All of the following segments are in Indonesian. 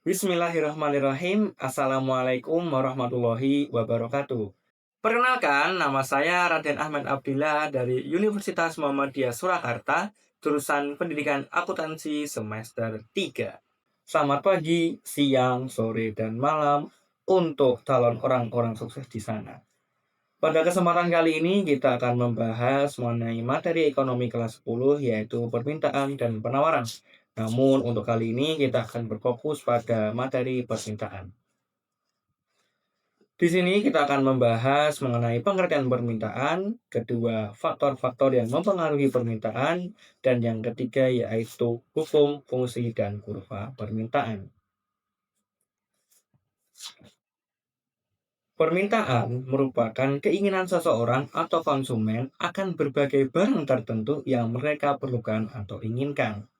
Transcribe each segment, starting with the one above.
Bismillahirrahmanirrahim. Assalamualaikum warahmatullahi wabarakatuh. Perkenalkan, nama saya Raden Ahmad Abdillah dari Universitas Muhammadiyah Surakarta, jurusan Pendidikan Akuntansi semester 3. Selamat pagi, siang, sore, dan malam untuk calon orang-orang sukses di sana. Pada kesempatan kali ini kita akan membahas mengenai materi ekonomi kelas 10 yaitu permintaan dan penawaran. Namun untuk kali ini kita akan berfokus pada materi permintaan. Di sini kita akan membahas mengenai pengertian permintaan, kedua faktor-faktor yang mempengaruhi permintaan, dan yang ketiga yaitu hukum, fungsi, dan kurva permintaan. Permintaan merupakan keinginan seseorang atau konsumen akan berbagai barang tertentu yang mereka perlukan atau inginkan.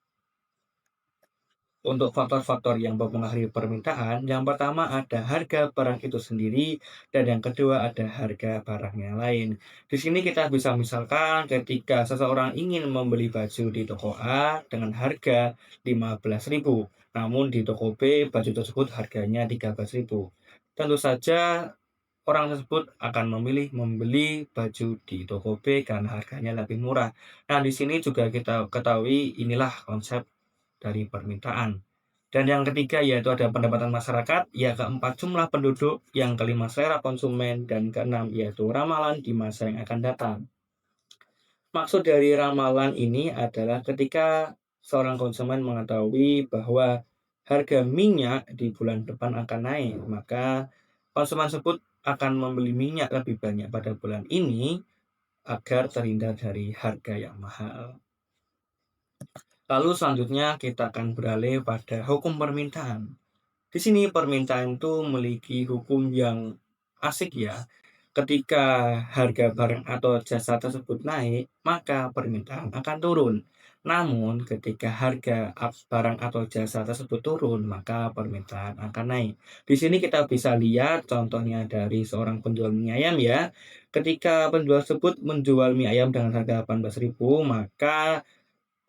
Untuk faktor-faktor yang mempengaruhi permintaan, yang pertama ada harga barang itu sendiri, dan yang kedua ada harga barang yang lain. Di sini kita bisa misalkan ketika seseorang ingin membeli baju di toko A dengan harga 15.000, namun di toko B baju tersebut harganya 13.000. Tentu saja orang tersebut akan memilih membeli baju di toko B karena harganya lebih murah. Nah, di sini juga kita ketahui inilah konsep dari permintaan. Dan yang ketiga yaitu ada pendapatan masyarakat, yang keempat jumlah penduduk, yang kelima selera konsumen, dan keenam yaitu ramalan di masa yang akan datang. Maksud dari ramalan ini adalah ketika seorang konsumen mengetahui bahwa harga minyak di bulan depan akan naik, maka konsumen tersebut akan membeli minyak lebih banyak pada bulan ini agar terhindar dari harga yang mahal. Lalu selanjutnya kita akan beralih pada hukum permintaan. Di sini permintaan itu memiliki hukum yang asik ya. Ketika harga barang atau jasa tersebut naik, maka permintaan akan turun. Namun, ketika harga barang atau jasa tersebut turun, maka permintaan akan naik. Di sini kita bisa lihat contohnya dari seorang penjual mie ayam ya. Ketika penjual tersebut menjual mie ayam dengan harga 18.000, maka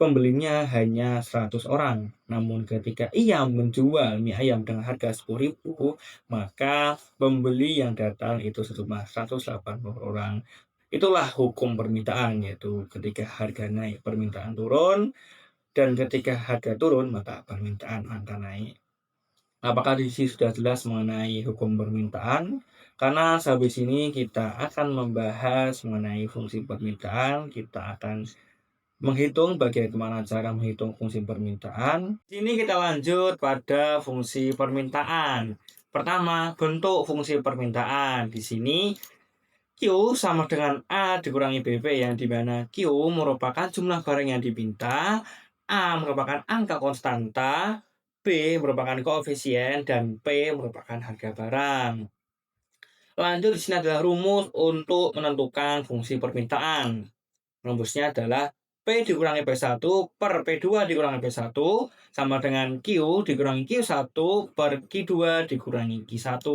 pembelinya hanya 100 orang. Namun ketika ia menjual mie ayam dengan harga 10.000, maka pembeli yang datang itu sejumlah 180 orang. Itulah hukum permintaan, yaitu ketika harga naik permintaan turun, dan ketika harga turun maka permintaan akan naik. Apakah di sini sudah jelas mengenai hukum permintaan? Karena sampai sini kita akan membahas mengenai fungsi permintaan, kita akan menghitung bagaimana cara menghitung fungsi permintaan. Ini kita lanjut pada fungsi permintaan. Pertama, bentuk fungsi permintaan. Di sini Q sama dengan A dikurangi BB, yang dimana Q merupakan jumlah barang yang diminta, A merupakan angka konstanta, B merupakan koefisien, dan P merupakan harga barang. Lanjut, di sini adalah rumus untuk menentukan fungsi permintaan. Rumusnya adalah P dikurangi P1 per P2 dikurangi P1 sama dengan Q dikurangi Q1 per Q2 dikurangi Q1.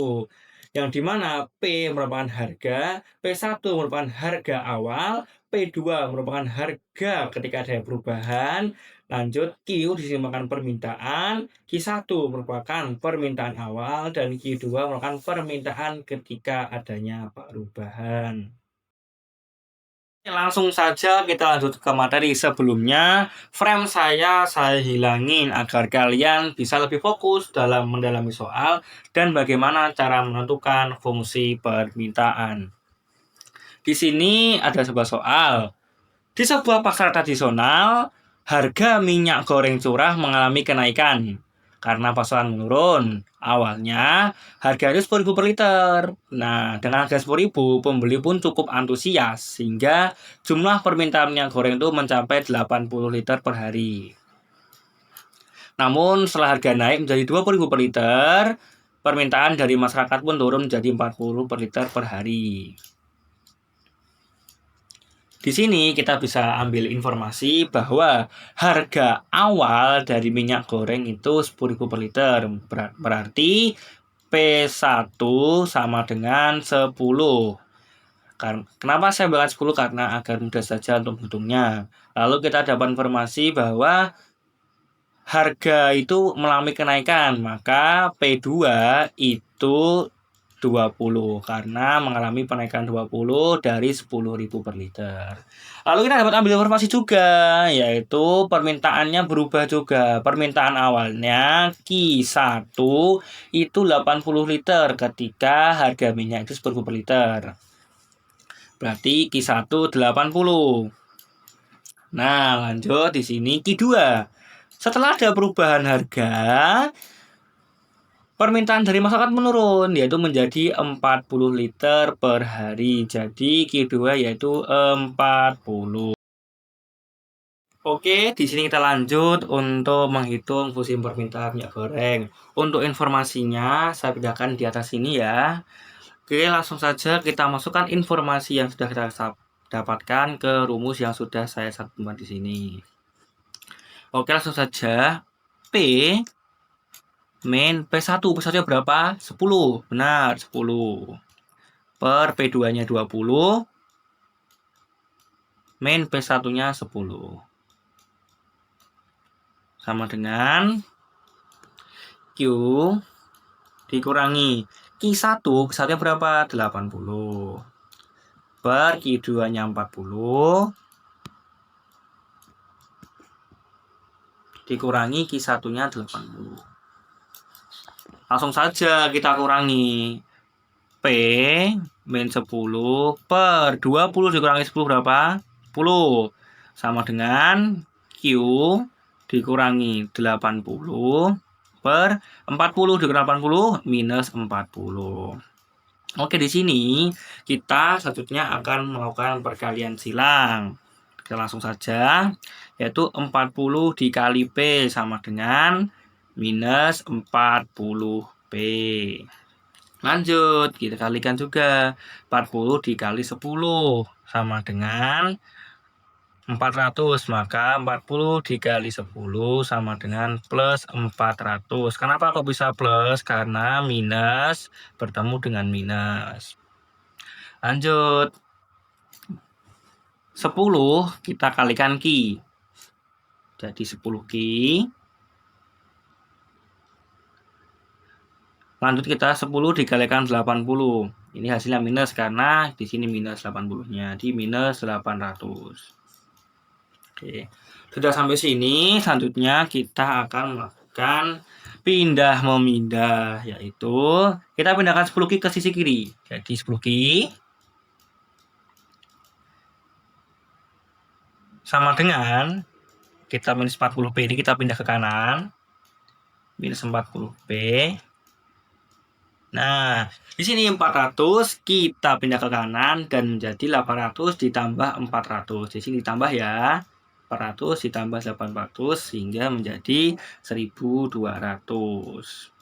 Yang dimana P merupakan harga, P1 merupakan harga awal, P2 merupakan harga ketika ada perubahan. Lanjut, Q disebutkan permintaan, Q1 merupakan permintaan awal, dan Q2 merupakan permintaan ketika adanya perubahan. Langsung saja kita lanjut ke materi sebelumnya. Frame saya hilangin agar kalian bisa lebih fokus dalam mendalami soal dan bagaimana cara menentukan fungsi permintaan. Di sini ada sebuah soal. Di sebuah pasar tradisional, harga minyak goreng curah mengalami kenaikan karena pasokan menurun. Awalnya harganya 10.000 per liter. Nah, dengan harga 10.000, pembeli pun cukup antusias sehingga jumlah permintaan minyak goreng itu mencapai 80 liter per hari. Namun setelah harga naik menjadi 20.000 per liter, permintaan dari masyarakat pun turun menjadi 40 per liter per hari. Di sini kita bisa ambil informasi bahwa harga awal dari minyak goreng itu 10.000 per liter. Berarti P1 sama dengan 10. Kenapa saya bilang 10? Karena agar mudah saja untuk menghitungnya. Lalu kita dapat informasi bahwa harga itu mengalami kenaikan, maka P2 itu 20 karena mengalami penaikan 20 dari 10.000 per liter. Lalu kita dapat ambil informasi juga, yaitu permintaannya berubah juga. Permintaan awalnya Q1 itu 80 liter ketika harga minyak itu 10.000 per liter. Berarti Q1 80. Nah, lanjut di sini Q2. Setelah ada perubahan harga, permintaan dari masyarakat menurun, yaitu menjadi 40 liter per hari. Jadi Q2 yaitu 40. Oke, di sini kita lanjut untuk menghitung musim permintaan minyak goreng. Untuk informasinya, saya pindahkan di atas sini ya. Oke, langsung saja kita masukkan informasi yang sudah kita dapatkan ke rumus yang sudah saya cantumkan di sini. Oke, langsung saja. P min P1. P1 berapa? 10. Benar, 10. Per P2-nya 20. Min P1-nya 10. Sama dengan Q dikurangi Q1. Q1-nya berapa? 80. Per Q2-nya 40. Dikurangi Q1-nya 80. Langsung saja kita kurangi. P min 10 per 20 dikurangi 10 berapa? 10. Sama dengan Q dikurangi 80 per 40 dikurangi 80 minus 40. Oke, di sini kita selanjutnya akan melakukan perkalian silang. Kita langsung saja, yaitu 40 dikali P sama dengan minus 40P. Lanjut, kita kalikan juga. 40 dikali 10 sama dengan 400. Maka 40 dikali 10 sama dengan plus 400. Kenapa kok bisa plus? Karena minus bertemu dengan minus. Lanjut. 10 kita kalikan Q. Jadi 10 Q. Lanjut kita 10 dikalikan 80. Ini hasilnya minus karena di sini minus 80-nya, di minus 800. Oke. Sudah sampai sini, selanjutnya kita akan melakukan pindah memindah, yaitu kita pindahkan 10 Q ke sisi kiri. Jadi 10 Q sama dengan kita minus 40P ini kita pindah ke kanan. Minus 40P. Nah, di sini 400 kita pindah ke kanan dan menjadi 800 ditambah 400. Di sini ditambah ya. 400 ditambah 800 sehingga menjadi 1200.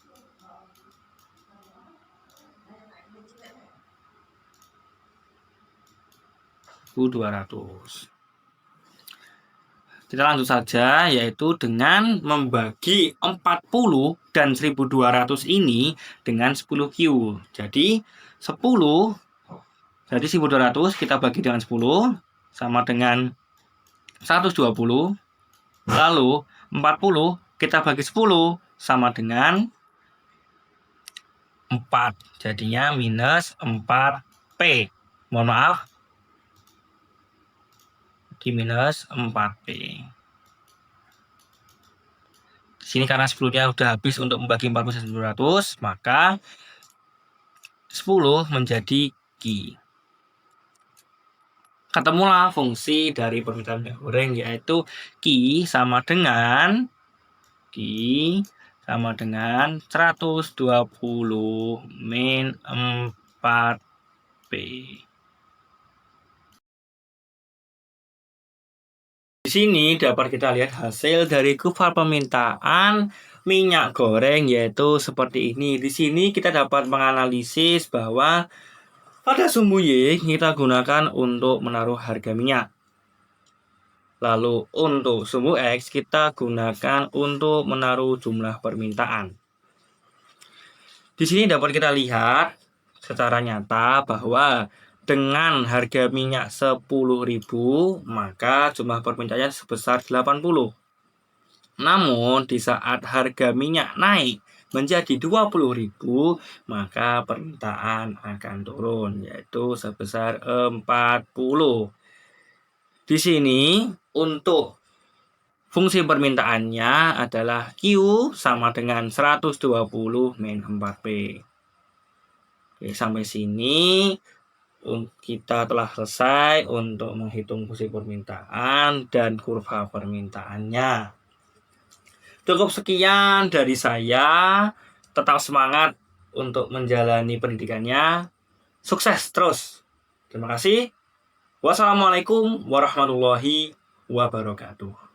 Kita lanjut saja, yaitu dengan membagi 40 dan 1200 ini dengan 10 Q. Jadi 10, jadi 1200 kita bagi dengan 10 sama dengan 120. Lalu 40 kita bagi 10 sama dengan 4. Jadinya minus 4P. Mohon maaf. Di minus 4P. Di sini karena 10-nya udah habis untuk membagi 40 dan 1200, maka 10 menjadi Q. Ketemulah fungsi dari permintaan minyak goreng, yaitu Q sama dengan 120 min 4P. Di sini dapat kita lihat hasil dari kurva permintaan minyak goreng, yaitu seperti ini. Di sini kita dapat menganalisis bahwa pada sumbu Y kita gunakan untuk menaruh harga minyak. Lalu untuk sumbu X kita gunakan untuk menaruh jumlah permintaan. Di sini dapat kita lihat secara nyata bahwa dengan harga minyak 10.000, maka jumlah permintaannya sebesar 80. Namun di saat harga minyak naik menjadi 20.000, maka permintaan akan turun, yaitu sebesar 40. Di sini untuk fungsi permintaannya adalah Q sama dengan 120 min 4P. Oke, sampai sini kita telah selesai untuk menghitung fungsi permintaan dan kurva permintaannya. Cukup sekian dari saya. Tetap semangat untuk menjalani pendidikannya. Sukses terus. Terima kasih. Wassalamualaikum warahmatullahi wabarakatuh.